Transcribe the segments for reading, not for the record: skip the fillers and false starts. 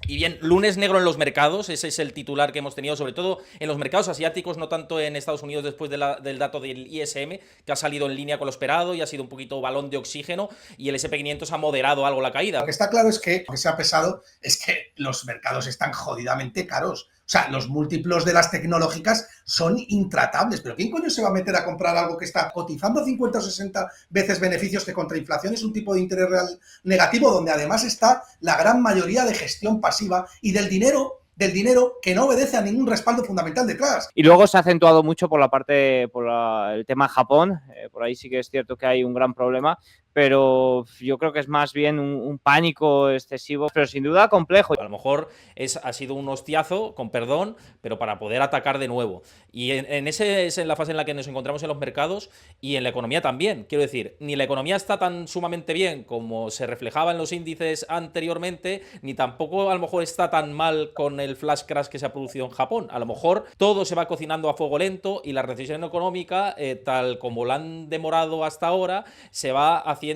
Y bien, lunes negro en los mercados, ese es el titular que hemos tenido, sobre todo en los mercados asiáticos, no tanto en Estados Unidos después del dato del ISM, que ha salido en línea con lo esperado y ha sido un poquito balón de oxígeno, y el SP500 ha moderado algo la caída. Lo que está claro es que, lo que se ha pesado es que los mercados están jodidamente caros. O sea, los múltiplos de las tecnológicas son intratables. ¿Pero quién coño se va a meter a comprar algo que está cotizando 50 o 60 veces beneficios, que contra inflación es un tipo de interés real negativo, donde además está la gran mayoría de gestión pasiva y del dinero que no obedece a ningún respaldo fundamental detrás? Y luego se ha acentuado mucho por la parte, el tema Japón. Por ahí sí que es cierto que hay un gran problema, pero yo creo que es más bien un pánico excesivo, pero sin duda complejo. A lo mejor ha sido un hostiazo, con perdón, pero para poder atacar de nuevo. Y ese es en la fase en la que nos encontramos en los mercados y en la economía también. Quiero decir, ni la economía está tan sumamente bien como se reflejaba en los índices anteriormente, ni tampoco a lo mejor está tan mal con el flash crash que se ha producido en Japón. A lo mejor todo se va cocinando a fuego lento y la recesión económica, tal como la han demorado hasta ahora, se va haciendo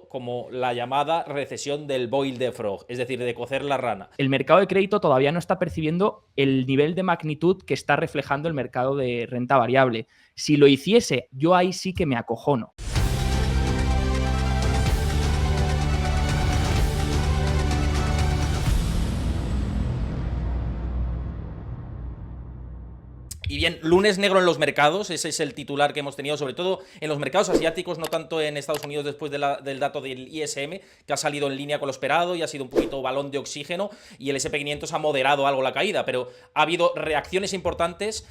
como la llamada recesión del boil the frog, es decir, de cocer la rana. El mercado de crédito todavía no está percibiendo el nivel de magnitud que está reflejando el mercado de renta variable. Si lo hiciese, yo ahí sí que me acojono. Y bien, lunes negro en los mercados, ese es el titular que hemos tenido, sobre todo en los mercados asiáticos, no tanto en Estados Unidos después del dato del ISM, que ha salido en línea con lo esperado y ha sido un poquito balón de oxígeno, y el SP500 ha moderado algo la caída, pero ha habido reacciones importantes,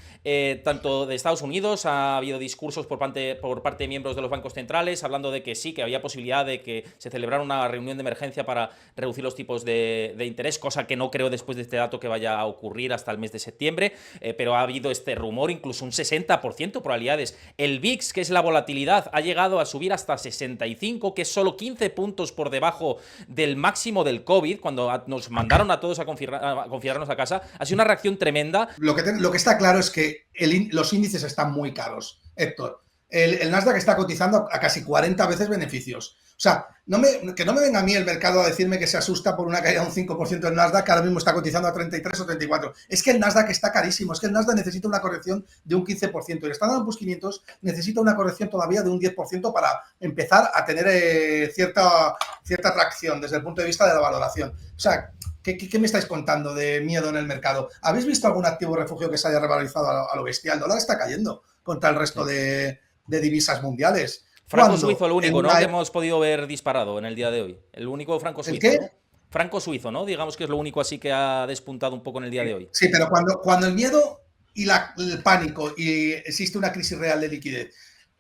tanto de Estados Unidos, ha habido discursos por parte de miembros de los bancos centrales, hablando de que sí, que había posibilidad de que se celebrara una reunión de emergencia para reducir los tipos de interés, cosa que no creo después de este dato que vaya a ocurrir hasta el mes de septiembre, pero ha habido este rumor, incluso un 60% probabilidades. El VIX, que es la volatilidad, ha llegado a subir hasta 65, que es solo 15 puntos por debajo del máximo del COVID, cuando nos mandaron a todos a confinarnos a casa. Ha sido una reacción tremenda. Lo que está claro es que los índices están muy caros, Héctor. El Nasdaq está cotizando a casi 40 veces beneficios. O sea, que no me venga a mí el mercado a decirme que se asusta por una caída de un 5% del Nasdaq, que ahora mismo está cotizando a 33 o 34. Es que el Nasdaq está carísimo, es que el Nasdaq necesita una corrección de un 15%. Y el Standard & Poor's 500 necesita una corrección todavía de un 10% para empezar a tener cierta tracción desde el punto de vista de la valoración. O sea, ¿qué me estáis contando de miedo en el mercado? ¿Habéis visto algún activo refugio que se haya revalorizado a lo bestia? El dólar está cayendo contra el resto de divisas mundiales. Franco suizo, el único, ¿no? Que hemos podido ver disparado en el día de hoy. El único franco suizo. ¿El qué? ¿No? Franco suizo, ¿no? Digamos que es lo único así que ha despuntado un poco en el día de hoy. Sí, pero cuando el miedo y el pánico y existe una crisis real de liquidez,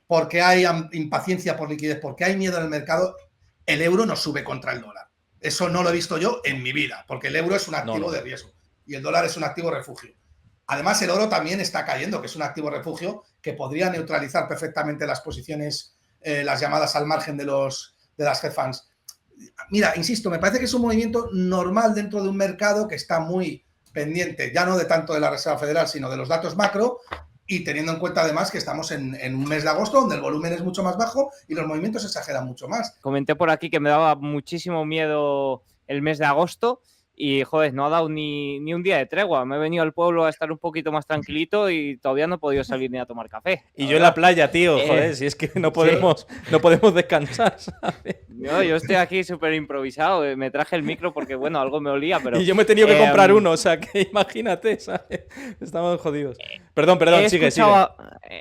porque hay impaciencia por liquidez, porque hay miedo en el mercado, el euro no sube contra el dólar. Eso no lo he visto yo en mi vida, porque el euro es un activo de riesgo y el dólar es un activo refugio. Además, el oro también está cayendo, que es un activo refugio que podría neutralizar perfectamente las posiciones, las llamadas al margen de las hedge funds. Mira, insisto, me parece que es un movimiento normal dentro de un mercado que está muy pendiente, ya no de tanto de la Reserva Federal, sino de los datos macro, y teniendo en cuenta además que estamos en un mes de agosto donde el volumen es mucho más bajo y los movimientos se exageran mucho más. Comenté por aquí que me daba muchísimo miedo el mes de agosto. Y, joder, no ha dado ni un día de tregua. Me he venido al pueblo a estar un poquito más tranquilito y todavía no he podido salir ni a tomar café. Y yo en la playa, tío, joder, si es que no podemos descansar, ¿sabes? Yo estoy aquí súper improvisado. Me traje el micro porque, bueno, algo me olía, pero... Y yo me he tenido que comprar uno, o sea, que imagínate, ¿sabes? Estamos jodidos. Perdón, sigue.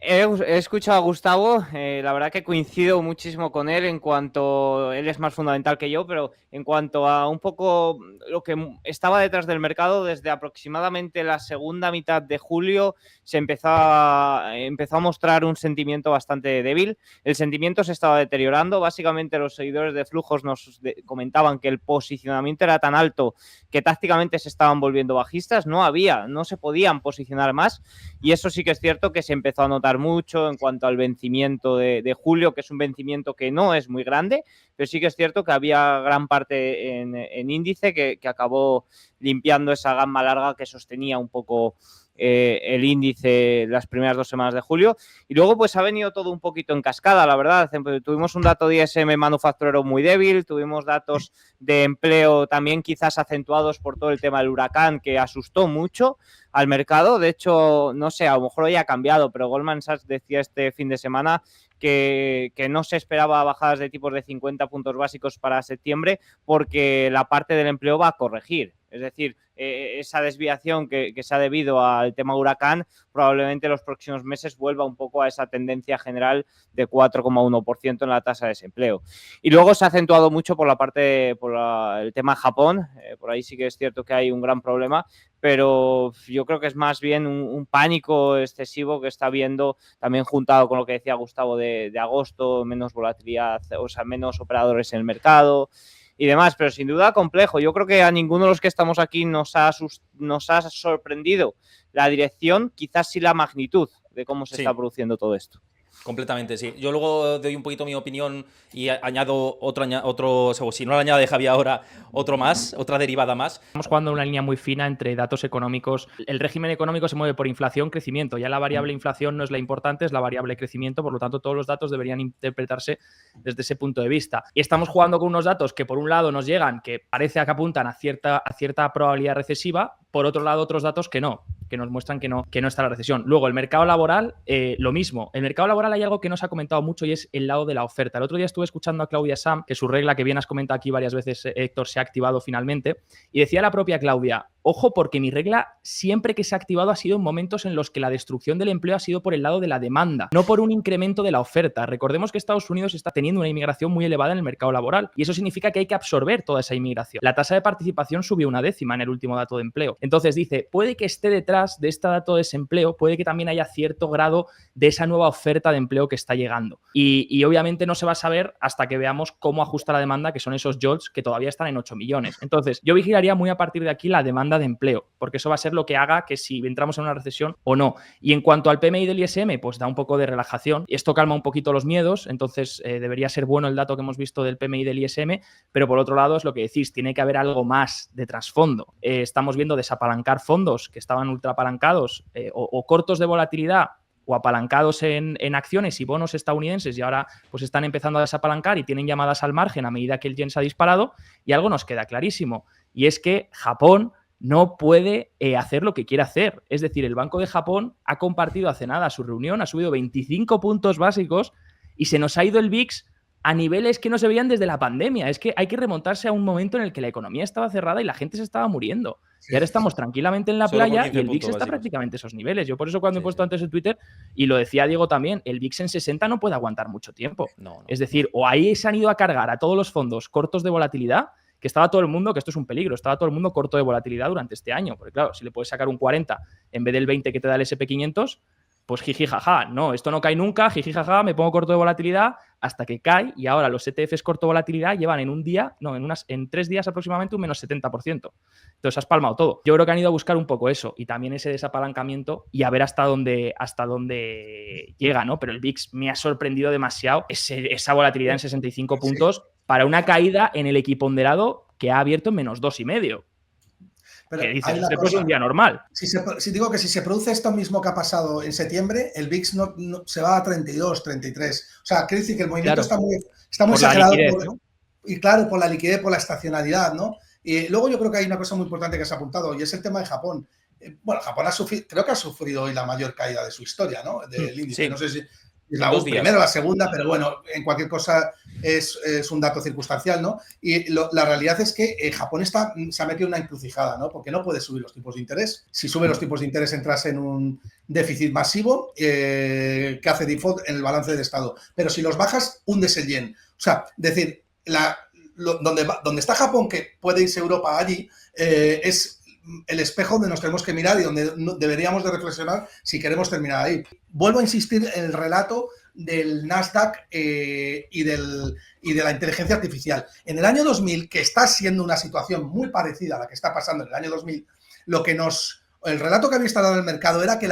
He escuchado a Gustavo, la verdad que coincido muchísimo con él en cuanto... Él es más fundamental que yo, pero en cuanto a un poco lo que estaba detrás del mercado, desde aproximadamente la segunda mitad de julio se empezó a mostrar un sentimiento bastante débil. El sentimiento se estaba deteriorando. Básicamente los seguidores de flujos nos comentaban que el posicionamiento era tan alto que tácticamente se estaban volviendo bajistas. No se podían posicionar más, y eso sí que es cierto que se empezó a notar mucho en cuanto al vencimiento de julio, que es un vencimiento que no es muy grande, pero sí que es cierto que había gran parte en índice que acabó limpiando esa gama larga que sostenía un poco el índice las primeras 2 semanas de julio. Y luego pues ha venido todo un poquito en cascada, la verdad. Tuvimos un dato de ISM manufacturero muy débil, tuvimos datos de empleo también quizás acentuados por todo el tema del huracán, que asustó mucho al mercado. De hecho, no sé, a lo mejor hoy ha cambiado, pero Goldman Sachs decía este fin de semana que no se esperaba bajadas de tipos de 50 puntos básicos para septiembre porque la parte del empleo va a corregir. Es decir, esa desviación que se ha debido al tema huracán probablemente en los próximos meses vuelva un poco a esa tendencia general de 4,1% en la tasa de desempleo. Y luego se ha acentuado mucho por la parte, el tema Japón. Por ahí sí que es cierto que hay un gran problema, pero yo creo que es más bien un pánico excesivo que está habiendo, también juntado con lo que decía Gustavo de agosto, menos volatilidad, o sea, menos operadores en el mercado y demás, pero sin duda complejo. Yo creo que a ninguno de los que estamos aquí nos ha sorprendido la dirección, quizás sí la magnitud de cómo se está produciendo todo esto. Completamente, sí. Yo luego doy un poquito mi opinión y añado otro, si no la añade Javi ahora, otra derivada más. Estamos jugando una línea muy fina entre datos económicos. El régimen económico se mueve por inflación, crecimiento. Ya la variable inflación no es la importante, es la variable crecimiento. Por lo tanto, todos los datos deberían interpretarse desde ese punto de vista. Y estamos jugando con unos datos que por un lado nos llegan, que parece que apuntan a cierta probabilidad recesiva. Por otro lado, otros datos que nos muestran que no está la recesión. Luego, el mercado laboral, lo mismo. El mercado laboral hay algo que no se ha comentado mucho y es el lado de la oferta. El otro día estuve escuchando a Claudia Sam, que su regla, que bien has comentado aquí varias veces, Héctor, se ha activado finalmente, y decía la propia Claudia: ojo, porque mi regla siempre que se ha activado ha sido en momentos en los que la destrucción del empleo ha sido por el lado de la demanda, no por un incremento de la oferta. Recordemos que Estados Unidos está teniendo una inmigración muy elevada en el mercado laboral y eso significa que hay que absorber toda esa inmigración. La tasa de participación subió 1/10 en el último dato de empleo. Entonces dice, puede que esté detrás de este dato de desempleo, puede que también haya cierto grado de esa nueva oferta de empleo que está llegando. Y obviamente no se va a saber hasta que veamos cómo ajusta la demanda, que son esos jobs que todavía están en 8 millones. Entonces, yo vigilaría muy a partir de aquí la demanda de empleo, porque eso va a ser lo que haga que si entramos en una recesión o no. Y en cuanto al PMI del ISM, pues da un poco de relajación. Esto calma un poquito los miedos, entonces debería ser bueno el dato que hemos visto del PMI del ISM, pero por otro lado es lo que decís, tiene que haber algo más de trasfondo. Estamos viendo desapalancar fondos que estaban ultrapalancados o cortos de volatilidad o apalancados en acciones y bonos estadounidenses y ahora pues están empezando a desapalancar y tienen llamadas al margen a medida que el yen se ha disparado, y algo nos queda clarísimo, y es que Japón no puede hacer lo que quiere hacer. Es decir, el Banco de Japón ha compartido hace nada su reunión, ha subido 25 puntos básicos y se nos ha ido el VIX a niveles que no se veían desde la pandemia. Es que hay que remontarse a un momento en el que la economía estaba cerrada y la gente se estaba muriendo. Sí, y ahora estamos tranquilamente en la playa y el VIX está prácticamente a esos niveles. Yo por eso cuando he puesto antes en Twitter, y lo decía Diego también, el VIX en 60 no puede aguantar mucho tiempo. Es decir, o ahí se han ido a cargar a todos los fondos cortos de volatilidad, que estaba todo el mundo, que esto es un peligro, estaba todo el mundo corto de volatilidad durante este año. Porque claro, si le puedes sacar un 40 en vez del 20 que te da el SP500, pues jiji jaja, no, esto no cae nunca, jiji jaja, me pongo corto de volatilidad hasta que cae, y ahora los ETFs corto volatilidad llevan en 3 días aproximadamente un menos 70%. Entonces has palmado todo. Yo creo que han ido a buscar un poco eso y también ese desapalancamiento y a ver hasta dónde llega, ¿no? Pero el VIX me ha sorprendido demasiado esa volatilidad en 65 puntos para una caída en el equiponderado que ha abierto en menos 2,5. Pero que dices, este es un día normal. Si digo que si se produce esto mismo que ha pasado en septiembre, el VIX no se va a 32, 33. O sea, quiere decir que el movimiento está muy exagerado. Liquidez, ¿no? Y claro, por la liquidez, por la estacionalidad, ¿no? Y luego yo creo que hay una cosa muy importante que se ha apuntado y es el tema de Japón. Bueno, Japón creo que ha sufrido hoy la mayor caída de su historia, ¿no? Del índice. Sí. No sé si es la primera o la segunda, pero bueno, en cualquier cosa es un dato circunstancial, ¿no? Y la realidad es que Japón se ha metido en una encrucijada, ¿no? Porque no puede subir los tipos de interés. Si sube los tipos de interés entras en un déficit masivo que hace default en el balance del Estado. Pero si los bajas, hundes el yen. O sea, decir, donde está Japón, que puede irse Europa allí, es el espejo donde nos tenemos que mirar y donde deberíamos de reflexionar si queremos terminar ahí. Vuelvo a insistir en el relato del Nasdaq y de la inteligencia artificial. En el año 2000, que está siendo una situación muy parecida a la que está pasando en el año 2000, el relato que había instalado el mercado era que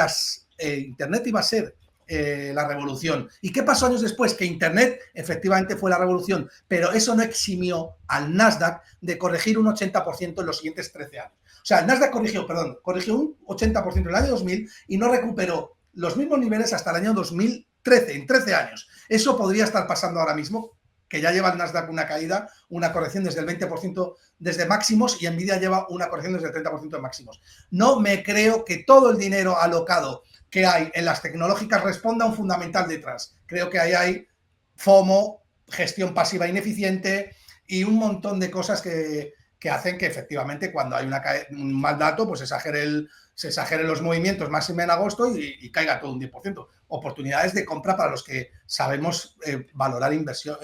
Internet iba a ser la revolución. ¿Y qué pasó años después? Que Internet efectivamente fue la revolución, pero eso no eximió al Nasdaq de corregir un 80% en los siguientes 13 años. O sea, el Nasdaq corrigió un 80% en el año 2000 y no recuperó los mismos niveles hasta el año 2013, en 13 años. Eso podría estar pasando ahora mismo, que ya lleva el Nasdaq una caída, una corrección desde el 20% desde máximos, y Nvidia lleva una corrección desde el 30% de máximos. No me creo que todo el dinero alocado que hay en las tecnológicas responda a un fundamental detrás. Creo que ahí hay FOMO, gestión pasiva ineficiente y un montón de cosas que hacen que efectivamente cuando hay un mal dato, pues se exageren los movimientos máximo en agosto y caiga todo un 10%. Oportunidades de compra para los que sabemos valorar inversión,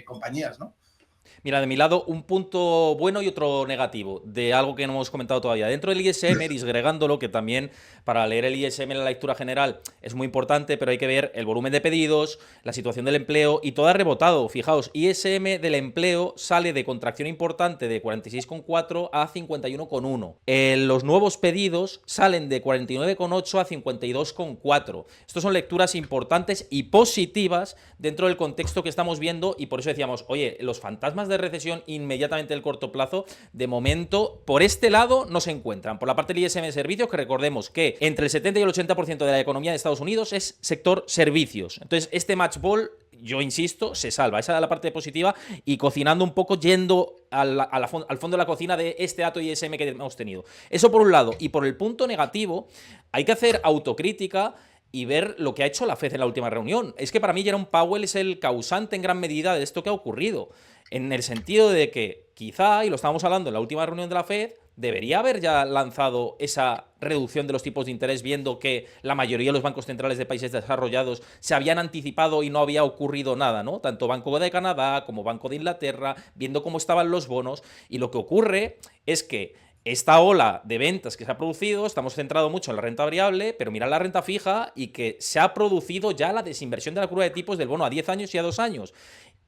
compañías, ¿no? Mira, de mi lado, un punto bueno y otro negativo de algo que no hemos comentado todavía. Dentro del ISM, disgregándolo, que también para leer el ISM en la lectura general es muy importante, pero hay que ver el volumen de pedidos, la situación del empleo y todo ha rebotado. Fijaos, ISM del empleo sale de contracción importante de 46,4 a 51,1. Los nuevos pedidos salen de 49,8 a 52,4. Estos son lecturas importantes y positivas dentro del contexto que estamos viendo, y por eso decíamos, oye, los fantasmas de recesión inmediatamente del corto plazo, de momento, por este lado no se encuentran. Por la parte del ISM de servicios, que recordemos que entre el 70 y el 80% de la economía de Estados Unidos es sector servicios. Entonces, este match ball, yo insisto, se salva. Esa es la parte positiva, y cocinando un poco, yendo al fondo de la cocina de este dato ISM que hemos tenido. Eso por un lado. Y por el punto negativo, hay que hacer autocrítica y ver lo que ha hecho la Fed en la última reunión. Es que para mí Jerome Powell es el causante en gran medida de esto que ha ocurrido, en el sentido de que quizá, y lo estábamos hablando en la última reunión de la Fed, debería haber ya lanzado esa reducción de los tipos de interés, viendo que la mayoría de los bancos centrales de países desarrollados se habían anticipado y no había ocurrido nada, ¿no? Tanto Banco de Canadá como Banco de Inglaterra, viendo cómo estaban los bonos, y lo que ocurre es que esta ola de ventas que se ha producido, estamos centrados mucho en la renta variable, pero mirad la renta fija, y que se ha producido ya la desinversión de la curva de tipos del bono a 10 años y a 2 años.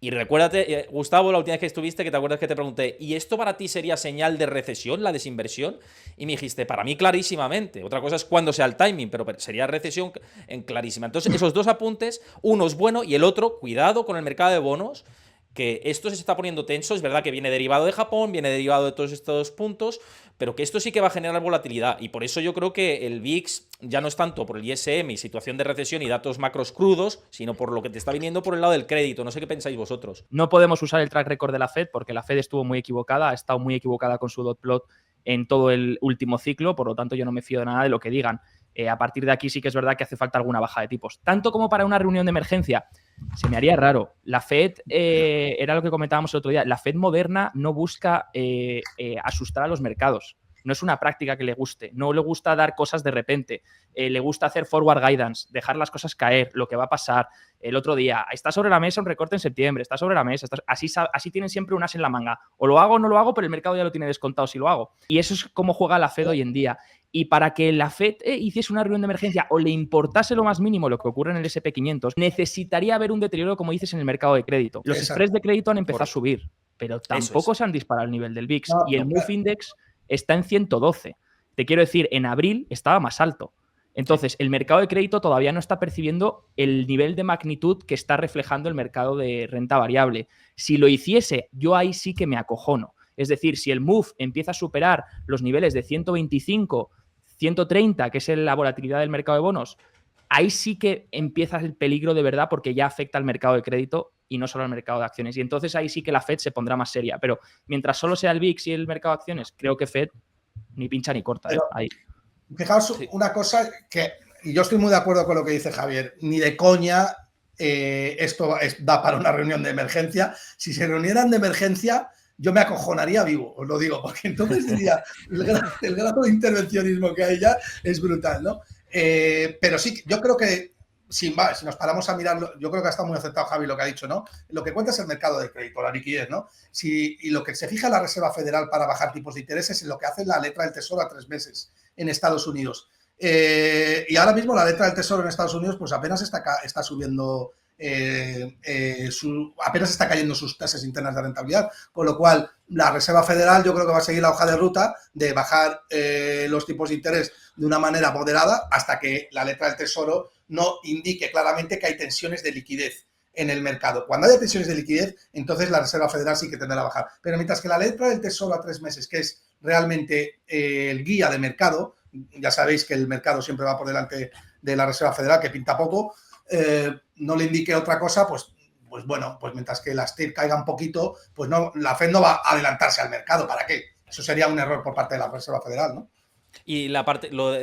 Y recuérdate, Gustavo, la última vez que estuviste, que te acuerdas que te pregunté, ¿y esto para ti sería señal de recesión, la desinversión? Y me dijiste, para mí clarísimamente. Otra cosa es cuándo sea el timing, pero sería recesión en clarísima. Entonces, esos dos apuntes, uno es bueno y el otro, cuidado con el mercado de bonos, que esto se está poniendo tenso. Es verdad que viene derivado de Japón, viene derivado de todos estos puntos, pero que esto sí que va a generar volatilidad, y por eso yo creo que el VIX ya no es tanto por el ISM y situación de recesión y datos macros crudos, sino por lo que te está viniendo por el lado del crédito. No sé qué pensáis vosotros. No podemos usar el track record de la Fed porque la Fed estuvo muy equivocada, ha estado muy equivocada con su dot plot en todo el último ciclo, por lo tanto yo no me fío de nada de lo que digan. A partir de aquí sí que es verdad que hace falta alguna baja de tipos. Tanto como para una reunión de emergencia, se me haría raro. La Fed, era lo que comentábamos el otro día, la Fed moderna no busca asustar a los mercados. No es una práctica que le guste, no le gusta dar cosas de repente, le gusta hacer forward guidance, dejar las cosas caer, lo que va a pasar. El otro día, está sobre la mesa un recorte en septiembre, está sobre la mesa, así tienen siempre un as en la manga. O lo hago o no lo hago, pero el mercado ya lo tiene descontado si lo hago. Y eso es como juega la Fed hoy en día. Y para que la Fed hiciese una reunión de emergencia o le importase lo más mínimo lo que ocurre en el S&P 500, necesitaría haber un deterioro, como dices, en el mercado de crédito. Los spreads de crédito han empezado a subir, pero tampoco se han disparado al nivel del VIX. Y el MOVE Index está en 112. Te quiero decir, en abril estaba más alto. Entonces, el mercado de crédito todavía no está percibiendo el nivel de magnitud que está reflejando el mercado de renta variable. Si lo hiciese, yo ahí sí que me acojono. Es decir, si el MOVE empieza a superar los niveles de 125, 130, que es la volatilidad del mercado de bonos, ahí sí que empieza el peligro de verdad, porque ya afecta al mercado de crédito y no solo al mercado de acciones. Y entonces ahí sí que la Fed se pondrá más seria. Pero mientras solo sea el VIX y el mercado de acciones, creo que Fed ni pincha ni corta. Ahí. Fijaos una cosa que, y yo estoy muy de acuerdo con lo que dice Javier, ni de coña esto da para una reunión de emergencia. Si se reunieran de emergencia, yo me acojonaría vivo, os lo digo, porque entonces diría, el grado de intervencionismo que hay ya es brutal, ¿no? Pero sí, yo creo que si nos paramos a mirarlo, yo creo que ha estado muy acertado Javi lo que ha dicho, ¿no? Lo que cuenta es el mercado de crédito, la liquidez, ¿no? Y lo que se fija la Reserva Federal para bajar tipos de interés es lo que hace la letra del Tesoro a 3 meses en Estados Unidos. Y ahora mismo la letra del Tesoro en Estados Unidos pues apenas está subiendo, apenas está cayendo sus tasas internas de rentabilidad, con lo cual la Reserva Federal yo creo que va a seguir la hoja de ruta de bajar los tipos de interés de una manera moderada hasta que la letra del Tesoro no indique claramente que hay tensiones de liquidez en el mercado. Cuando haya tensiones de liquidez, entonces la Reserva Federal sí que tendrá a bajar. Pero mientras que la letra del Tesoro a 3 meses, que es realmente el guía de mercado, ya sabéis que el mercado siempre va por delante de la Reserva Federal, que pinta poco, no le indique otra cosa, pues bueno, pues mientras que las TIR caigan un poquito, pues no, la Fed no va a adelantarse al mercado. ¿Para qué? Eso sería un error por parte de la Reserva Federal, ¿no? Y la parte, lo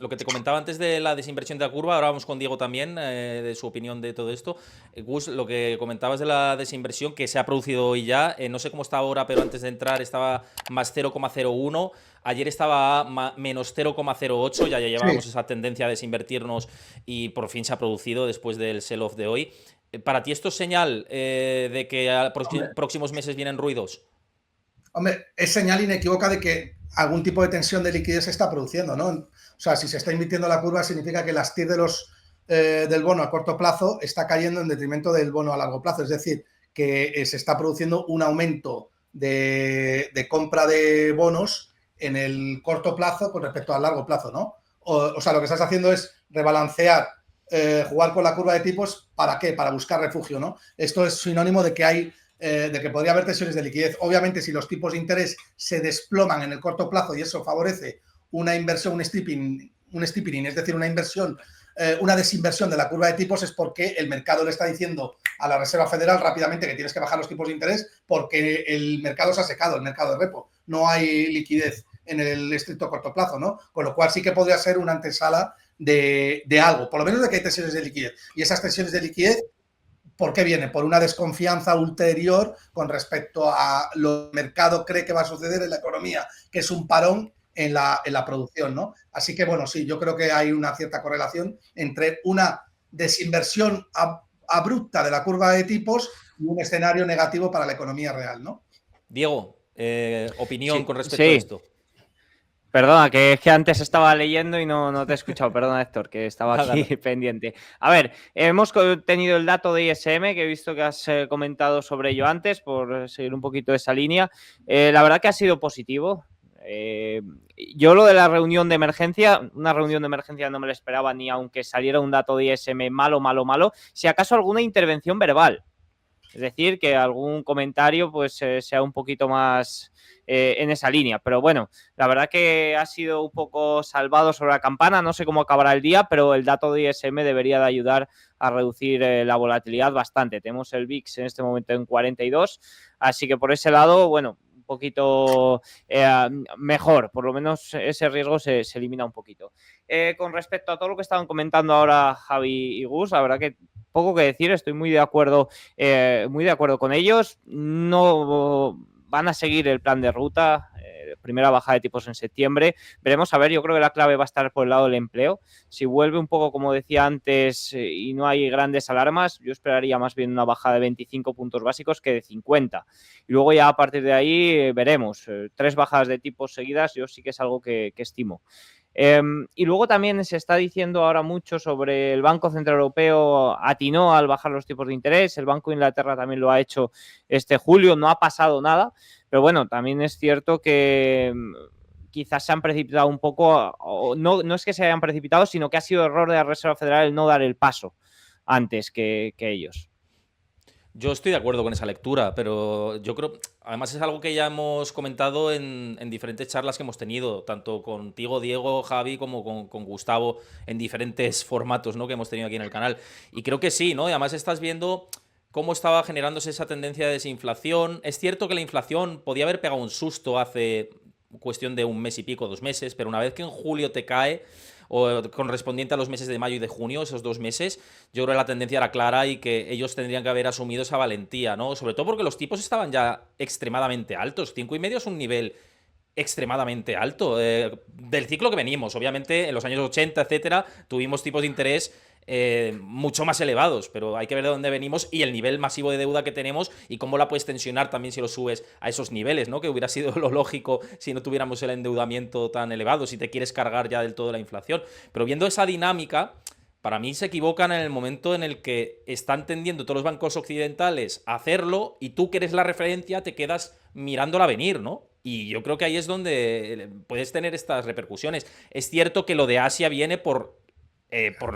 que te comentaba antes de la desinversión de la curva, ahora vamos con Diego también, de su opinión de todo esto. Gus, lo que comentabas de la desinversión que se ha producido hoy ya, no sé cómo está ahora, pero antes de entrar estaba más 0,01, ayer estaba menos 0,08, ya llevábamos esa tendencia a desinvertirnos y por fin se ha producido después del sell-off de hoy. ¿Para ti esto es señal de que a próximos meses vienen ruidos? Hombre, es señal inequívoca de que algún tipo de tensión de liquidez se está produciendo, ¿no? O sea, si se está invirtiendo la curva, significa que las TIR del bono a corto plazo está cayendo en detrimento del bono a largo plazo. Es decir, que se está produciendo un aumento de compra de bonos en el corto plazo con respecto al largo plazo, ¿no? O sea, lo que estás haciendo es rebalancear, jugar con la curva de tipos, ¿para qué? Para buscar refugio, ¿no? Esto es sinónimo de que hay de que podría haber tensiones de liquidez. Obviamente, si los tipos de interés se desploman en el corto plazo y eso favorece una inversión, un steepening, es decir, una inversión, una desinversión de la curva de tipos, es porque el mercado le está diciendo a la Reserva Federal rápidamente que tienes que bajar los tipos de interés porque el mercado se ha secado, el mercado de repo. No hay liquidez en el estricto corto plazo, ¿no? Con lo cual sí que podría ser una antesala de algo, por lo menos de que hay tensiones de liquidez. Y esas tensiones de liquidez, ¿por qué viene? Por una desconfianza ulterior con respecto a lo que el mercado cree que va a suceder en la economía, que es un parón en la producción, ¿no? Así que, bueno, sí, yo creo que hay una cierta correlación entre una desinversión abrupta de la curva de tipos y un escenario negativo para la economía real, ¿no? Diego, opinión Sí, con respecto a esto. Perdona, que es que antes estaba leyendo y no te he escuchado. Perdona, Héctor, que estaba aquí pendiente. A ver, hemos tenido el dato de ISM, que he visto que has comentado sobre ello antes, por seguir un poquito esa línea. La verdad que ha sido positivo. Yo lo de la reunión de emergencia, una reunión de emergencia no me lo esperaba ni aunque saliera un dato de ISM malo. Si acaso alguna intervención verbal. Es decir, que algún comentario pues sea un poquito más en esa línea. Pero bueno, la verdad que ha sido un poco salvado sobre la campana. No sé cómo acabará el día, pero el dato de ISM debería de ayudar a reducir la volatilidad bastante. Tenemos el VIX en este momento en 42, así que por ese lado, bueno, un poquito mejor. Por lo menos ese riesgo se elimina un poquito. Con respecto a todo lo que estaban comentando ahora Javi y Gus, la verdad que poco que decir, estoy muy de acuerdo con ellos. No van a seguir el plan de ruta, primera bajada de tipos en septiembre. Veremos, a ver, yo creo que la clave va a estar por el lado del empleo. Si vuelve un poco, como decía antes, y no hay grandes alarmas, yo esperaría más bien una bajada de 25 puntos básicos que de 50. Y luego ya a partir de ahí veremos. 3 bajadas de tipos seguidas, yo sí que es algo que estimo. Y luego también se está diciendo ahora mucho sobre el Banco Central Europeo atinó al bajar los tipos de interés, el Banco de Inglaterra también lo ha hecho este julio, no ha pasado nada, pero bueno, también es cierto que quizás se han precipitado un poco, o no es que se hayan precipitado, sino que ha sido error de la Reserva Federal el no dar el paso antes que ellos. Yo estoy de acuerdo con esa lectura, pero yo creo, además es algo que ya hemos comentado en diferentes charlas que hemos tenido, tanto contigo, Diego, Javi, como con Gustavo, en diferentes formatos, ¿no?, que hemos tenido aquí en el canal. Y creo que sí, ¿no? Y además estás viendo cómo estaba generándose esa tendencia de desinflación. Es cierto que la inflación podía haber pegado un susto hace cuestión de un mes y pico, 2 meses, pero una vez que en julio te cae, o correspondiente a los meses de mayo y de junio, esos 2 meses, yo creo que la tendencia era clara y que ellos tendrían que haber asumido esa valentía, ¿no? Sobre todo porque los tipos estaban ya extremadamente altos. 5,5 es un nivel extremadamente alto del ciclo que venimos. Obviamente, en los años 80, etcétera, tuvimos tipos de interés mucho más elevados, pero hay que ver de dónde venimos y el nivel masivo de deuda que tenemos y cómo la puedes tensionar también si lo subes a esos niveles, ¿no? Que hubiera sido lo lógico si no tuviéramos el endeudamiento tan elevado, si te quieres cargar ya del todo la inflación. Pero viendo esa dinámica, para mí se equivocan en el momento en el que están tendiendo todos los bancos occidentales a hacerlo y tú, que eres la referencia, te quedas mirándola venir, ¿no? Y yo creo que ahí es donde puedes tener estas repercusiones. Es cierto que lo de Asia viene por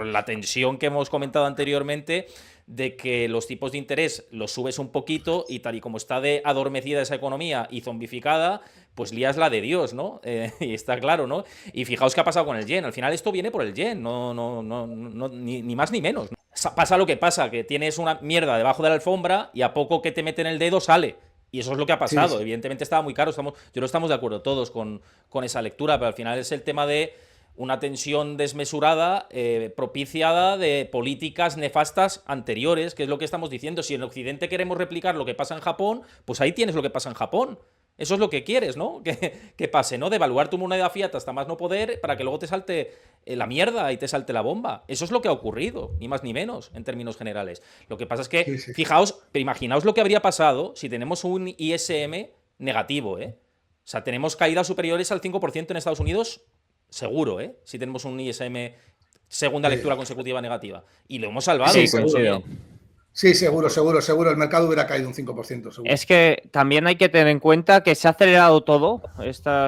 la tensión que hemos comentado anteriormente de que los tipos de interés los subes un poquito y tal y como está de adormecida esa economía y zombificada, pues lías la de Dios, ¿no? Y está claro, ¿no? Y fijaos qué ha pasado con el yen. Al final esto viene por el yen, ni más ni menos, ¿no? Pasa lo que pasa, que tienes una mierda debajo de la alfombra y a poco que te meten el dedo sale. Y eso es lo que ha pasado. Sí. Evidentemente estaba muy caro. Yo no estamos de acuerdo todos con esa lectura, pero al final es el tema de una tensión desmesurada, propiciada de políticas nefastas anteriores, que es lo que estamos diciendo. Si en Occidente queremos replicar lo que pasa en Japón, pues ahí tienes lo que pasa en Japón. Eso es lo que quieres, ¿no? Que pase, ¿no? Devaluar tu moneda fiat hasta más no poder para que luego te salte la mierda y te salte la bomba. Eso es lo que ha ocurrido, ni más ni menos, en términos generales. Lo que pasa es que, Sí. fijaos, imaginaos lo que habría pasado si tenemos un ISM negativo, ¿eh? O sea, tenemos caídas superiores al 5% en Estados Unidos, seguro, ¿eh? Si tenemos un ISM segunda lectura consecutiva negativa. Y lo hemos salvado. Sí, seguro, coincido. ¿eh? Sí, seguro. El mercado hubiera caído un 5%, seguro. Es que también hay que tener en cuenta que se ha acelerado todo esta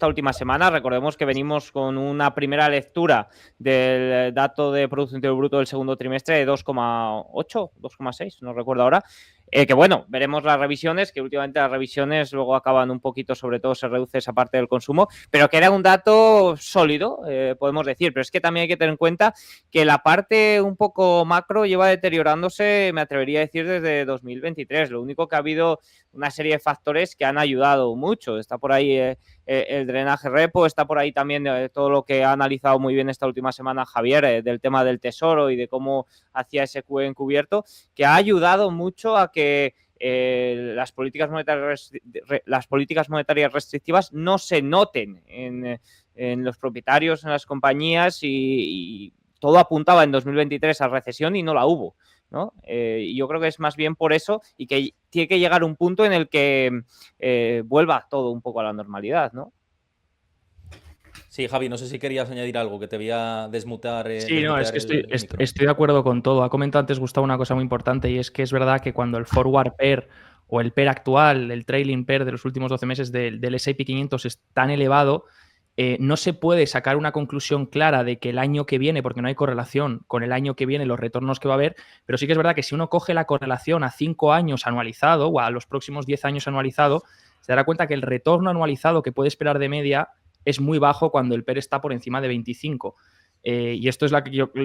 última semana. Recordemos que venimos con una primera lectura del dato de Producto Interior Bruto del segundo trimestre de 2,8, 2,6, no recuerdo ahora. Que bueno, veremos las revisiones, que últimamente las revisiones luego acaban un poquito, sobre todo se reduce esa parte del consumo, pero que era un dato sólido, podemos decir. Pero es que también hay que tener en cuenta que la parte un poco macro lleva deteriorándose, me atrevería a decir, desde 2023. Lo único que ha habido una serie de factores que han ayudado mucho. Está por ahí el drenaje repo, está por ahí también todo lo que ha analizado muy bien esta última semana Javier, del tema del tesoro y de cómo hacía ese QE encubierto, que ha ayudado mucho a que las políticas monetarias restrictivas no se noten en los propietarios, en las compañías, y todo apuntaba en 2023 a recesión y no la hubo, ¿no? Y yo creo que es más bien por eso y que tiene que llegar un punto en el que vuelva todo un poco a la normalidad, ¿no? Sí, Javi, no sé si querías añadir algo, que te voy a desmutar. Sí, no, es que el micro. estoy de acuerdo con todo. Ha comentado antes Gustavo una cosa muy importante, y es que es verdad que cuando el forward pair o el pair actual, el trailing pair de los últimos 12 meses del S&P 500 es tan elevado, no se puede sacar una conclusión clara de que el año que viene, porque no hay correlación con el año que viene, los retornos que va a haber, pero sí que es verdad que si uno coge la correlación a 5 años anualizado o a los próximos 10 años anualizado, se dará cuenta que el retorno anualizado que puede esperar de media es muy bajo cuando el PER está por encima de 25. Y esto es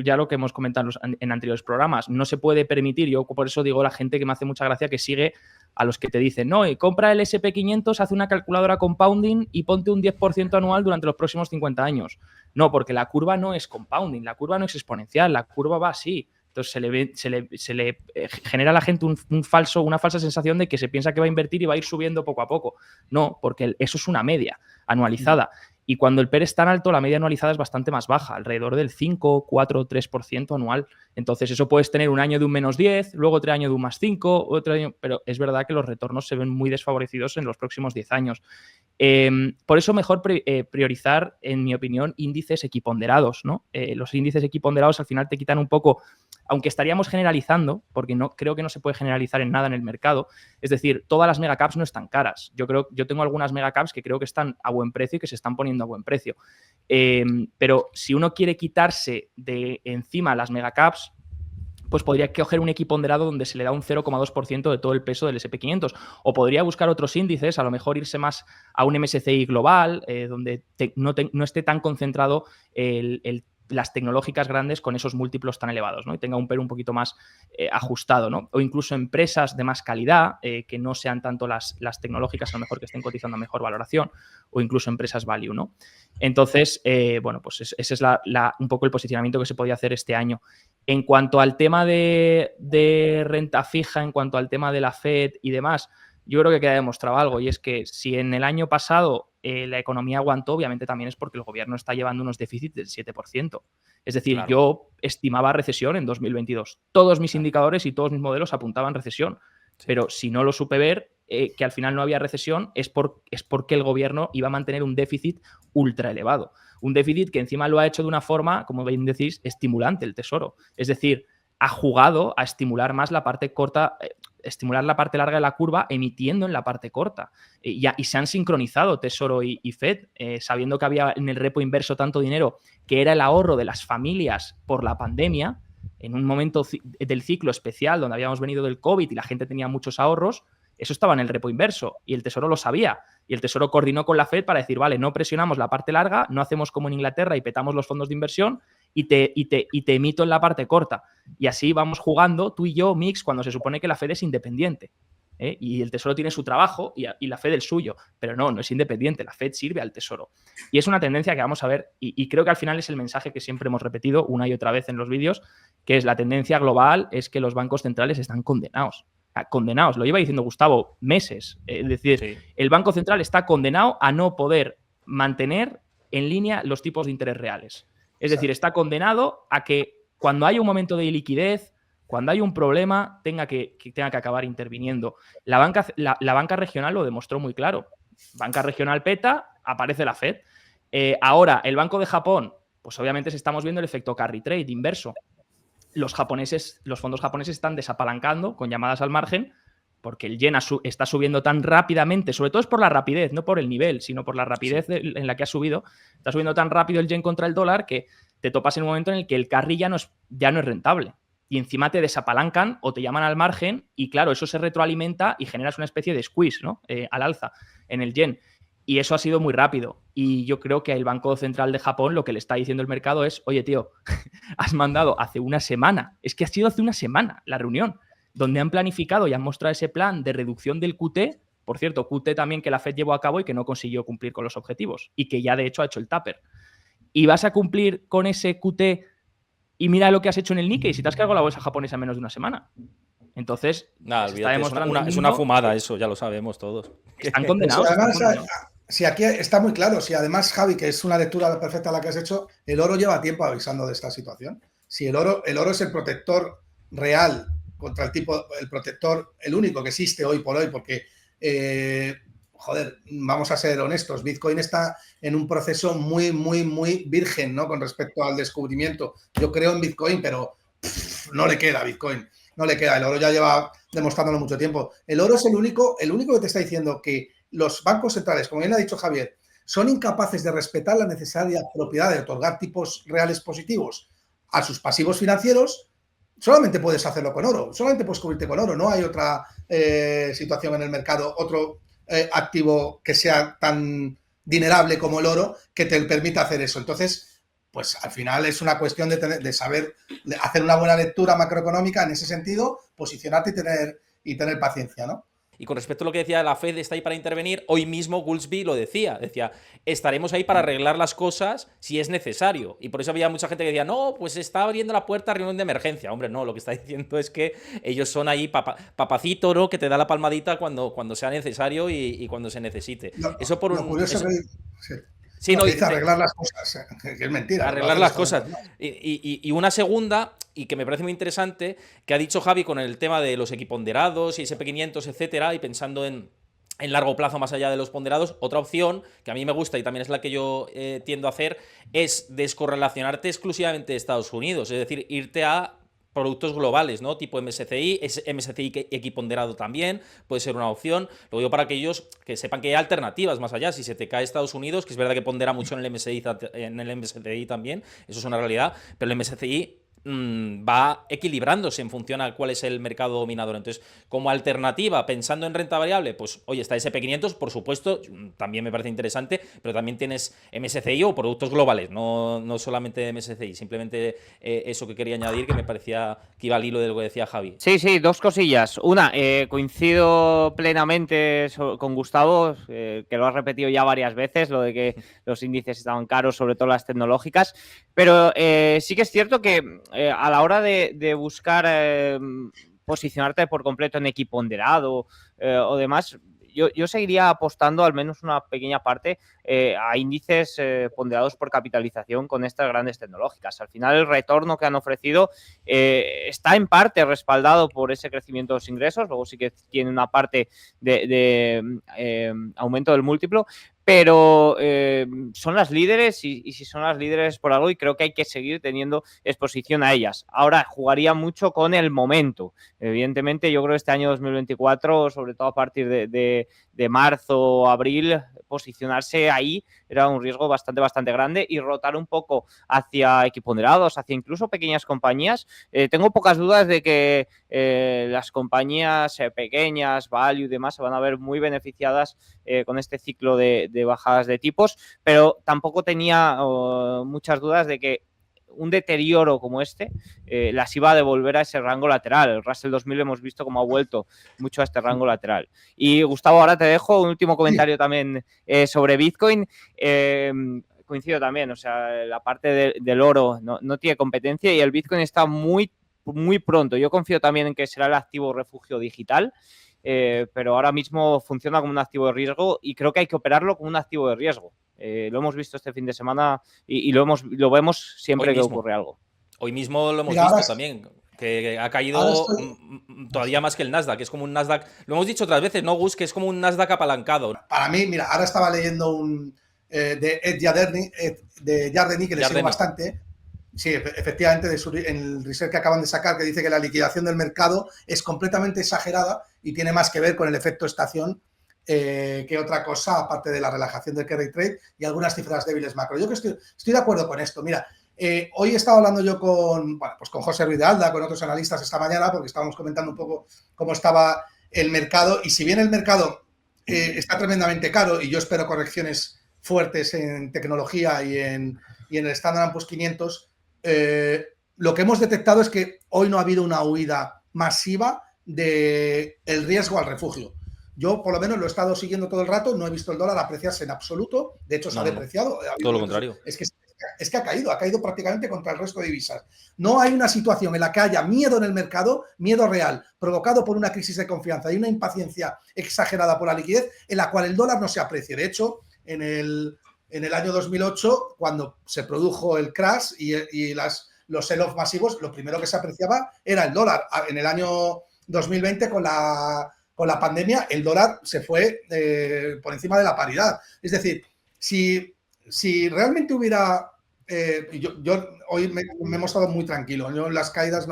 ya lo que hemos comentado en anteriores programas. No se puede permitir, yo por eso digo a la gente que me hace mucha gracia que sigue a los que te dicen, no, y compra el S&P 500, hace una calculadora compounding y ponte un 10% anual durante los próximos 50 años. No, porque la curva no es compounding, la curva no es exponencial, la curva va así. Entonces se le genera a la gente una falsa sensación de que se piensa que va a invertir y va a ir subiendo poco a poco. No, porque eso es una media anualizada. Y cuando el PER es tan alto, la media anualizada es bastante más baja, alrededor del 5, 4, 3% anual. Entonces eso puedes tener un año de un menos 10, luego otro año de un más 5, otro año... Pero es verdad que los retornos se ven muy desfavorecidos en los próximos 10 años. Por eso mejor priorizar, en mi opinión, índices equiponderados, ¿no? Los índices equiponderados al final te quitan un poco, aunque estaríamos generalizando, porque no creo que no se puede generalizar en nada en el mercado, es decir, todas las megacaps no están caras. Yo tengo algunas megacaps que creo que están a buen precio y que se están poniendo a buen precio. Pero si uno quiere quitarse de encima las megacaps, pues podría coger un equiponderado donde se le da un 0,2% de todo el peso del S&P 500. O podría buscar otros índices, a lo mejor irse más a un MSCI global, donde no esté tan concentrado las tecnológicas grandes con esos múltiplos tan elevados, ¿no? Y tenga un PER un poquito más ajustado, ¿no? O incluso empresas de más calidad, que no sean tanto las tecnológicas, a lo mejor que estén cotizando a mejor valoración, o incluso empresas value, ¿no? Entonces, bueno, pues ese es un poco el posicionamiento que se podía hacer este año. En cuanto al tema de renta fija, en cuanto al tema de la Fed y demás, yo creo que queda demostrado algo, y es que si en el año pasado la economía aguantó, obviamente también es porque el gobierno está llevando unos déficits del 7%. Es decir, claro, yo estimaba recesión en 2022. Todos mis indicadores y todos mis modelos apuntaban recesión. Sí. Pero si no lo supe ver, que al final no había recesión, es porque el gobierno iba a mantener un déficit ultra elevado. Un déficit que encima lo ha hecho de una forma, como bien decís, estimulante el Tesoro. Es decir, ha jugado a estimular más la parte corta, estimular la parte larga de la curva, emitiendo en la parte corta. Y se han sincronizado Tesoro y Fed, sabiendo que había en el repo inverso tanto dinero, que era el ahorro de las familias por la pandemia. en un momento del ciclo especial donde habíamos venido del COVID y la gente tenía muchos ahorros, eso estaba en el repo inverso y el Tesoro lo sabía. Y el Tesoro coordinó con la Fed para decir, vale, no presionamos la parte larga, no hacemos como en Inglaterra y petamos los fondos de inversión y te emito en la parte corta. Y así vamos jugando tú y yo, Mix, cuando se supone que la Fed es independiente. Y el Tesoro tiene su trabajo y la Fed el suyo. Pero no es independiente, la Fed sirve al Tesoro. Y es una tendencia que vamos a ver y creo que al final es el mensaje que siempre hemos repetido una y otra vez en los vídeos, que es la tendencia global es que los bancos centrales están condenados. Condenados, lo lleva diciendo Gustavo meses. Es decir, sí, el Banco Central está condenado a no poder mantener en línea los tipos de interés reales. Es decir, está condenado a que cuando haya un momento de liquidez, cuando hay un problema, tenga que acabar interviniendo. La banca regional lo demostró muy claro. Banca regional peta, aparece la Fed. Ahora, el Banco de Japón, pues obviamente estamos viendo el efecto carry trade inverso. Los fondos japoneses están desapalancando con llamadas al margen porque el yen está subiendo tan rápidamente, sobre todo es por la rapidez, no por el nivel, sino por la rapidez en la que ha subido. Está subiendo tan rápido el yen contra el dólar que te topas en un momento en el que el carry ya no es rentable. Y encima te desapalancan o te llaman al margen y claro, eso se retroalimenta y generas una especie de squeeze, ¿no? Al alza en el yen. Y eso ha sido muy rápido. Y yo creo que el Banco Central de Japón lo que le está diciendo el mercado es, oye, tío, has mandado hace una semana, es que ha sido hace una semana la reunión, donde han planificado y han mostrado ese plan de reducción del QT, por cierto, QT también que la Fed llevó a cabo y que no consiguió cumplir con los objetivos y que ya de hecho ha hecho el taper. Y vas a cumplir con ese QT y mira lo que has hecho en el Nikkei, si te has cargado la bolsa japonesa en menos de una semana. Entonces, está demostrando es una fumada eso, ya lo sabemos todos. Están condenados. Pues además, si aquí está muy claro, si además, Javi, que es una lectura perfecta la que has hecho, el oro lleva tiempo avisando de esta situación. Si el oro es el protector real contra el protector, el único que existe hoy por hoy, porque, vamos a ser honestos, Bitcoin está en un proceso muy, muy, muy virgen, ¿no? Con respecto al descubrimiento. Yo creo en Bitcoin, pero no le queda a Bitcoin. No le queda, el oro ya lleva demostrándolo mucho tiempo. El oro es el único que te está diciendo que los bancos centrales, como bien ha dicho Javier, son incapaces de respetar la necesaria propiedad de otorgar tipos reales positivos a sus pasivos financieros. Solamente puedes hacerlo con oro, solamente puedes cubrirte con oro. No hay otra situación en el mercado, otro activo que sea tan dinerable como el oro que te permita hacer eso. Entonces, pues al final es una cuestión de saber hacer una buena lectura macroeconómica en ese sentido, posicionarte y tener paciencia, ¿no? Y con respecto a lo que decía, la Fed está ahí para intervenir, hoy mismo Goolsbee lo decía, estaremos ahí para arreglar las cosas si es necesario. Y por eso había mucha gente que decía, no, pues está abriendo la puerta a reunión de emergencia. Hombre, no, lo que está diciendo es que ellos son ahí papacito, ¿no? Que te da la palmadita cuando sea necesario y cuando se necesite. Eso por un... curioso eso... Sí. Sí, no, dice arreglar las cosas, que es mentira. Arreglar las cosas. Y una segunda, y que me parece muy interesante, que ha dicho Javi con el tema de los equiponderados y SP500, etcétera, y pensando en largo plazo más allá de los ponderados, otra opción que a mí me gusta y también es la que yo tiendo a hacer es descorrelacionarte exclusivamente de Estados Unidos, es decir, irte a productos globales, ¿no? Tipo MSCI, MSCI equiponderado también, puede ser una opción. Lo digo para aquellos que sepan que hay alternativas más allá. Si se te cae Estados Unidos, que es verdad que pondera mucho en el MSCI también, eso es una realidad, pero el MSCI va equilibrándose en función a cuál es el mercado dominador. Entonces, como alternativa, pensando en renta variable, pues oye, está SP500, por supuesto, también me parece interesante, pero también tienes MSCI o productos globales, no solamente MSCI, simplemente eso que quería añadir, que me parecía que iba al hilo de lo que decía Javi. Sí, dos cosillas. Una, coincido plenamente con Gustavo, que lo has repetido ya varias veces, lo de que los índices estaban caros, sobre todo las tecnológicas, pero sí que es cierto que a la hora de buscar posicionarte por completo en equiponderado o demás, yo seguiría apostando al menos una pequeña parte a índices ponderados por capitalización con estas grandes tecnológicas. Al final el retorno que han ofrecido está en parte respaldado por ese crecimiento de los ingresos, luego sí que tiene una parte de aumento del múltiplo, pero son las líderes y si son las líderes por algo, y creo que hay que seguir teniendo exposición a ellas. Ahora, jugaría mucho con el momento. Evidentemente, yo creo que este año 2024, sobre todo a partir de marzo o abril, posicionarse ahí era un riesgo bastante grande, y rotar un poco hacia equiponderados, hacia incluso pequeñas compañías. Tengo pocas dudas de que las compañías pequeñas, value y demás, se van a ver muy beneficiadas con este ciclo de bajadas de tipos, pero tampoco tenía muchas dudas de que un deterioro como este las iba a devolver a ese rango lateral. El Russell 2000 hemos visto cómo ha vuelto mucho a este rango lateral. Y Gustavo, ahora te dejo un último comentario también sobre Bitcoin. Coincido también, o sea, la parte del oro no tiene competencia, y el Bitcoin está muy pronto. Yo confío también en que será el activo refugio digital, pero ahora mismo funciona como un activo de riesgo, y creo que hay que operarlo como un activo de riesgo. Lo hemos visto este fin de semana y lo vemos siempre que ocurre algo. Hoy mismo lo hemos Mira, visto también, que ha caído todavía más que el Nasdaq, que es como un Nasdaq, lo hemos dicho otras veces, ¿no, Gus? Que es como un Nasdaq apalancado. Para mí, mira, ahora estaba leyendo un de Ed Yardeni, que le sigo bastante. Sí, efectivamente, en el research que acaban de sacar, que dice que la liquidación del mercado es completamente exagerada y tiene más que ver con el efecto estación que otra cosa, aparte de la relajación del carry trade y algunas cifras débiles macro. Yo que estoy de acuerdo con esto. Mira, hoy he estado hablando yo con José Ruiz de Alda, con otros analistas esta mañana, porque estábamos comentando un poco cómo estaba el mercado, y si bien el mercado está tremendamente caro, y yo espero correcciones fuertes en tecnología y en el Standard & Poor's 500, lo que hemos detectado es que hoy no ha habido una huida masiva del riesgo al refugio. Yo, por lo menos, lo he estado siguiendo todo el rato, no he visto el dólar apreciarse en absoluto, de hecho se ha depreciado. Todo lo contrario. Es que ha caído prácticamente contra el resto de divisas. No hay una situación en la que haya miedo en el mercado, miedo real, provocado por una crisis de confianza y una impaciencia exagerada por la liquidez, en la cual el dólar no se aprecie. De hecho, en el año 2008, cuando se produjo el crash y los sell-off masivos, lo primero que se apreciaba era el dólar. En el año 2020, con la pandemia, el dólar se fue por encima de la paridad. Es decir, si realmente hubiera... yo hoy me he mostrado muy tranquilo. Yo en las caídas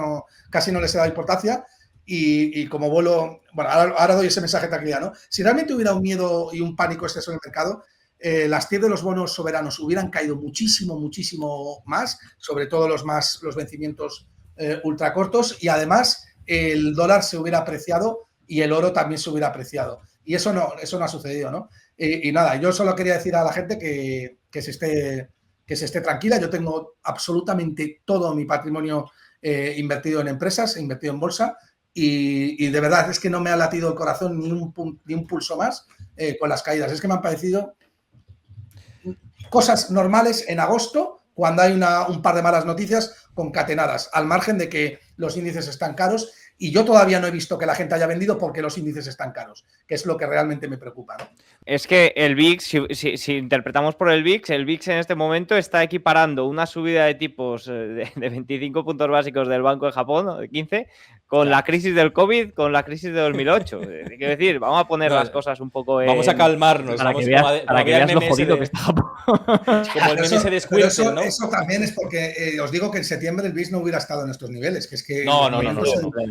casi no les he dado importancia, y como vuelo... Bueno, ahora doy ese mensaje de tranquilidad, ¿no? Si realmente hubiera un miedo y un pánico exceso en el mercado, las TIR de los bonos soberanos hubieran caído muchísimo más, sobre todo los vencimientos ultracortos, y además el dólar se hubiera apreciado y el oro también se hubiera apreciado. Y eso no ha sucedido, ¿no? Y nada, yo solo quería decir a la gente que se esté tranquila. Yo tengo absolutamente todo mi patrimonio invertido en empresas, invertido en bolsa, y de verdad es que no me ha latido el corazón ni un pulso más con las caídas. Es que me han parecido cosas normales en agosto, cuando hay un par de malas noticias concatenadas, al margen de que los índices están caros, y yo todavía no he visto que la gente haya vendido porque los índices están caros, que es lo que realmente me preocupa, ¿no? Es que el VIX, si interpretamos por el VIX en este momento está equiparando una subida de tipos de 25 puntos básicos del Banco de Japón, ¿no? De 15, con la crisis del COVID, con la crisis de 2008. Quiero decir, vamos a poner las cosas un poco Vamos a calmarnos. Para que veas lo jodido que está. Como el meme ese de Squirtle, ¿no? Eso también es porque os digo que en septiembre el VIX no hubiera estado en estos niveles. Que es que no.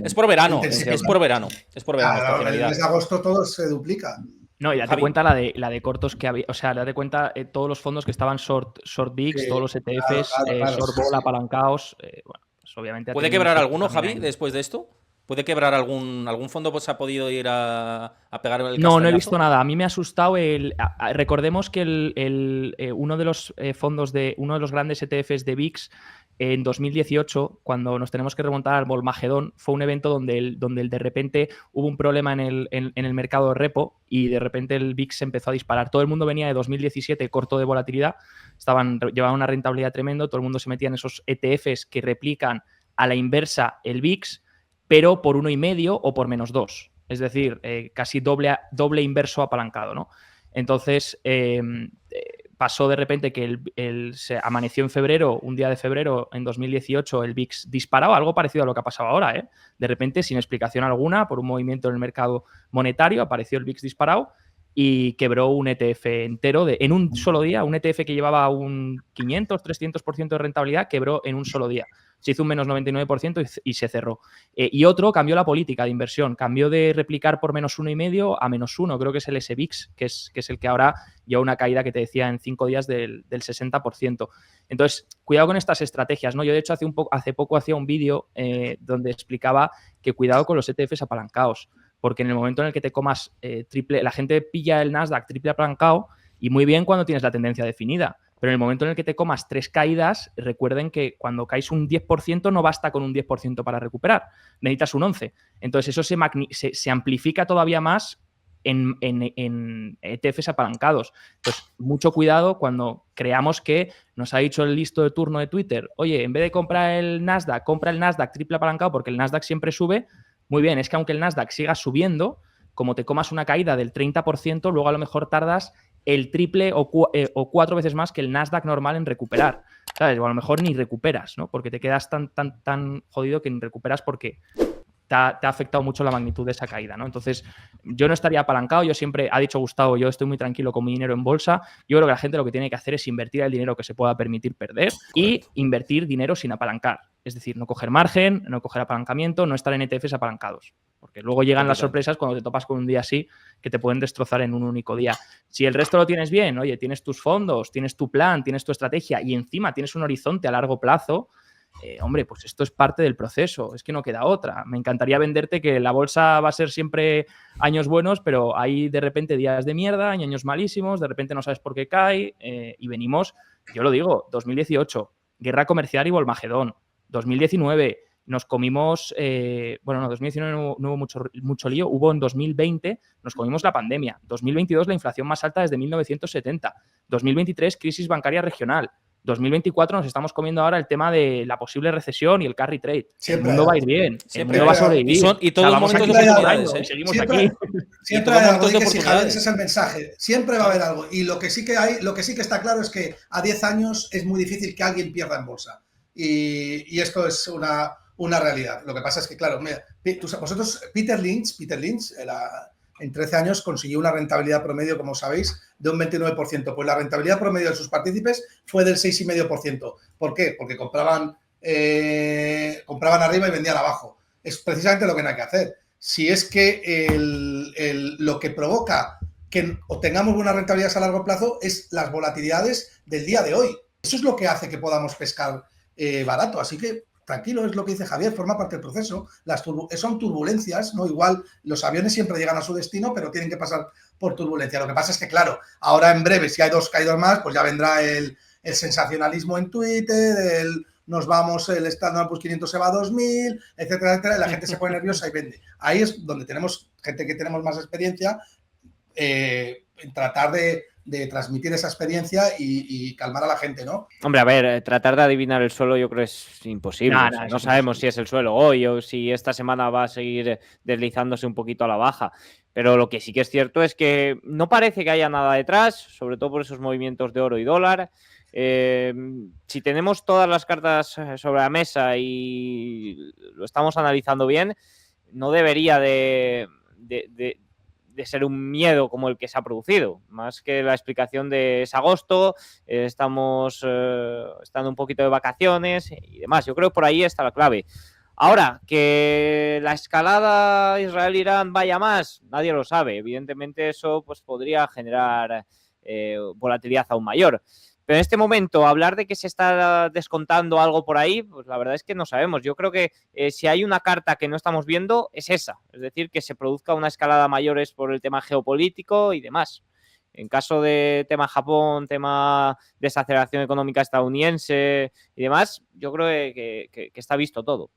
Es por verano. Es por verano. Claro, en el mes de agosto todo se duplica. No, y date cuenta la de cortos que había, o sea, date cuenta todos los fondos que estaban short VIX, todos los ETFs, short ball, apalancados. Bueno, pues obviamente. ¿Puede quebrar alguno, Javi, después de esto? ¿Puede quebrar algún fondo? Pues ha podido ir a pegar el castañazo. No he visto nada. A mí me ha asustado recordemos que uno de los fondos uno de los grandes ETFs de VIX en 2018, cuando nos tenemos que remontar al Volmagedón, fue un evento donde de repente hubo un problema en el mercado de repo, y de repente el VIX se empezó a disparar. Todo el mundo venía de 2017 corto de volatilidad, llevaban una rentabilidad tremenda, todo el mundo se metía en esos ETFs que replican a la inversa el VIX, pero por 1,5 o por -2. Es decir, casi doble inverso apalancado, ¿no? Entonces, pasó de repente que se amaneció en febrero, un día de febrero en 2018, el VIX disparaba, algo parecido a lo que ha pasado ahora, ¿eh? De repente, sin explicación alguna, por un movimiento en el mercado monetario, apareció el VIX disparado y quebró un ETF entero en un solo día. Un ETF que llevaba un 500, 300% de rentabilidad quebró en un solo día. Se hizo un menos 99% y se cerró. Y otro cambió la política de inversión. Cambió de replicar por menos 1,5 a -1. Creo que es el SVIX, que es el que ahora lleva una caída que te decía en 5 días del 60%. Entonces, cuidado con estas estrategias, ¿no? Yo, de hecho, hace poco hacía un vídeo donde explicaba que cuidado con los ETFs apalancados, porque en el momento en el que te comas triple, la gente pilla el Nasdaq triple apalancado y muy bien cuando tienes la tendencia definida. Pero en el momento en el que te comas 3 caídas, recuerden que cuando caes un 10% no basta con un 10% para recuperar, necesitas un 11%. Entonces eso se amplifica todavía más en ETFs apalancados. Entonces, mucho cuidado cuando creamos que nos ha dicho el listo de turno de Twitter, oye, en vez de comprar el Nasdaq, compra el Nasdaq triple apalancado porque el Nasdaq siempre sube. Muy bien, es que aunque el Nasdaq siga subiendo, como te comas una caída del 30%, luego a lo mejor tardas el triple o 4 veces más que el Nasdaq normal en recuperar, ¿sabes? O a lo mejor ni recuperas, ¿no? Porque te quedas tan jodido que ni recuperas porque te ha afectado mucho la magnitud de esa caída, ¿no? Entonces, yo no estaría apalancado. Yo siempre, ha dicho Gustavo, yo estoy muy tranquilo con mi dinero en bolsa. Yo creo que la gente lo que tiene que hacer es invertir el dinero que se pueda permitir perder y invertir dinero sin apalancar. Es decir, no coger margen, no coger apalancamiento, no estar en ETFs apalancados. Porque luego llegan las sorpresas cuando te topas con un día así que te pueden destrozar en un único día. Si el resto lo tienes bien, oye, tienes tus fondos, tienes tu plan, tienes tu estrategia y encima tienes un horizonte a largo plazo, hombre, pues esto es parte del proceso, es que no queda otra. Me encantaría venderte que la bolsa va a ser siempre años buenos, pero hay de repente días de mierda, años malísimos, de repente no sabes por qué cae y venimos, yo lo digo, 2018, guerra comercial y Volmagedón, 2019, nos comimos, 2019 no hubo mucho lío, hubo en 2020, nos comimos la pandemia, 2022 la inflación más alta desde 1970, 2023 crisis bancaria regional, 2024 nos estamos comiendo ahora el tema de la posible recesión y el carry trade. Siempre el mundo va a ir bien, el mundo va a sobrevivir. Y todos los momentos de oportunidades, ¿eh? Seguimos siempre, aquí. Siempre hay algo, ese es el mensaje. Siempre va a haber algo. Y lo que sí que está claro es que a 10 años es muy difícil que alguien pierda en bolsa. Y esto es una realidad. Lo que pasa es que, claro, mira, vosotros, Peter Lynch, en 13 años consiguió una rentabilidad promedio, como sabéis, de un 29%. Pues la rentabilidad promedio de sus partícipes fue del 6,5%. ¿Por qué? Porque compraban arriba y vendían abajo. Es precisamente lo que no hay que hacer. Si es que lo que provoca que obtengamos buenas rentabilidades a largo plazo es las volatilidades del día de hoy. Eso es lo que hace que podamos pescar barato. Así que tranquilo, es lo que dice Javier, forma parte del proceso. Son turbulencias, ¿no? Igual los aviones siempre llegan a su destino, pero tienen que pasar por turbulencia. Lo que pasa es que, claro, ahora en breve, si hay 2 caídos más, pues ya vendrá el sensacionalismo en Twitter, nos vamos, el Standard Poor's 500 se va a 2000, etcétera, etcétera, y la gente se pone nerviosa y vende. Ahí es donde tenemos gente que tenemos más experiencia en tratar de transmitir esa experiencia y calmar a la gente, ¿no? Hombre, a ver, tratar de adivinar el suelo yo creo es imposible. No sabemos si es el suelo hoy o si esta semana va a seguir deslizándose un poquito a la baja. Pero lo que sí que es cierto es que no parece que haya nada detrás, sobre todo por esos movimientos de oro y dólar. Si tenemos todas las cartas sobre la mesa y lo estamos analizando bien, no debería de ser un miedo como el que se ha producido, más que la explicación de es agosto, estamos estando un poquito de vacaciones y demás. Yo creo que por ahí está la clave. Ahora, que la escalada Israel-Irán vaya más, nadie lo sabe. Evidentemente eso pues podría generar volatilidad aún mayor. Pero en este momento, hablar de que se está descontando algo por ahí, pues la verdad es que no sabemos. Yo creo que si hay una carta que no estamos viendo, es esa. Es decir, que se produzca una escalada mayor por el tema geopolítico y demás. En caso de tema Japón, tema desaceleración económica estadounidense y demás, yo creo que está visto todo.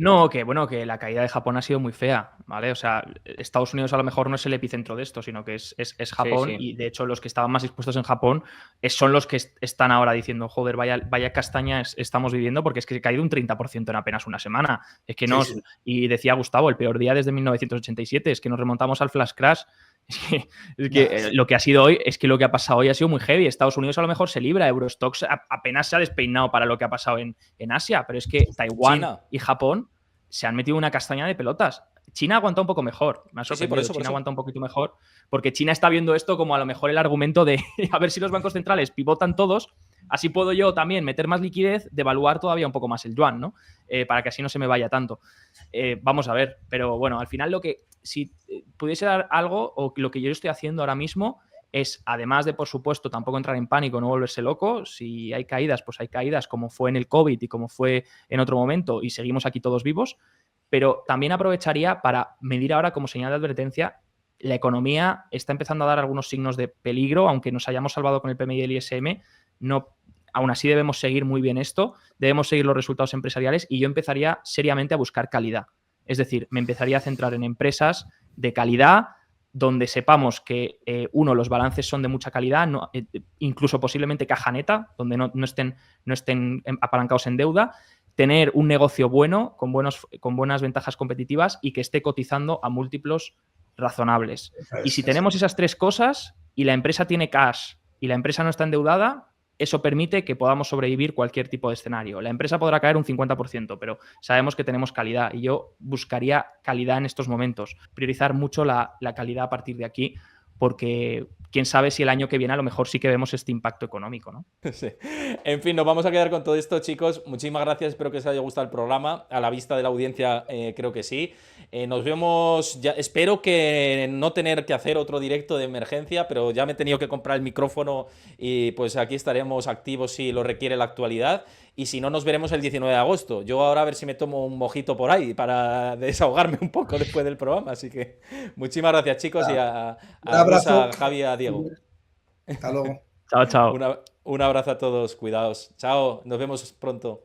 No, que la caída de Japón ha sido muy fea, ¿vale? O sea, Estados Unidos a lo mejor no es el epicentro de esto, sino que es Japón, sí. Y de hecho los que estaban más expuestos en Japón son los que están ahora diciendo, joder, vaya castaña estamos viviendo, porque es que se ha caído un 30% en apenas una semana. Es que no, sí. Y decía Gustavo, el peor día desde 1987, es que nos remontamos al flash crash. Es que lo que ha sido hoy, es que lo que ha pasado hoy ha sido muy heavy. Estados Unidos a lo mejor se libra, Eurostoxx apenas se ha despeinado para lo que ha pasado en Asia, pero es que Taiwán China y Japón se han metido una castaña de pelotas. China aguanta un poco mejor. Me ha Sí, sorprendido. por eso, por China eso. aguanta un poquito mejor porque China está viendo esto como a lo mejor el argumento de a ver si los bancos centrales pivotan todos, así puedo yo también meter más liquidez, devaluar todavía un poco más el yuan, ¿no? Para que así no se me vaya tanto. Vamos a ver. Pero bueno, al final si pudiese dar algo, o lo que yo estoy haciendo ahora mismo es, además de, por supuesto, tampoco entrar en pánico, no volverse loco. Si hay caídas, pues hay caídas, como fue en el COVID y como fue en otro momento, y seguimos aquí todos vivos. Pero también aprovecharía para medir ahora como señal de advertencia. La economía está empezando a dar algunos signos de peligro, aunque nos hayamos salvado con el PMI y el ISM, no, aún así debemos seguir muy bien esto, debemos seguir los resultados empresariales y yo empezaría seriamente a buscar calidad. Es decir, me empezaría a centrar en empresas de calidad, donde sepamos que, los balances son de mucha calidad, incluso posiblemente caja neta, donde no estén apalancados en deuda, tener un negocio bueno, con buenas ventajas competitivas y que esté cotizando a múltiplos razonables. Y si tenemos esas tres cosas y la empresa tiene cash y la empresa no está endeudada, eso permite que podamos sobrevivir cualquier tipo de escenario. La empresa podrá caer un 50%, pero sabemos que tenemos calidad y yo buscaría calidad en estos momentos. Priorizar mucho la calidad a partir de aquí, porque quién sabe si el año que viene a lo mejor sí que vemos este impacto económico, ¿no? Sí. En fin, nos vamos a quedar con todo esto, chicos. Muchísimas gracias, espero que os haya gustado el programa. A la vista de la audiencia, creo que sí. Nos vemos, ya, espero que no tener que hacer otro directo de emergencia, pero ya me he tenido que comprar el micrófono y pues aquí estaremos activos si lo requiere la actualidad. Y si no, nos veremos el 19 de agosto. Yo ahora a ver si me tomo un mojito por ahí para desahogarme un poco después del programa. Así que muchísimas gracias, chicos, y Un a abrazo. Gus, a Javi y a Diego. Hasta luego. Chao, chao. Un abrazo a todos, cuidaos. Chao, nos vemos pronto.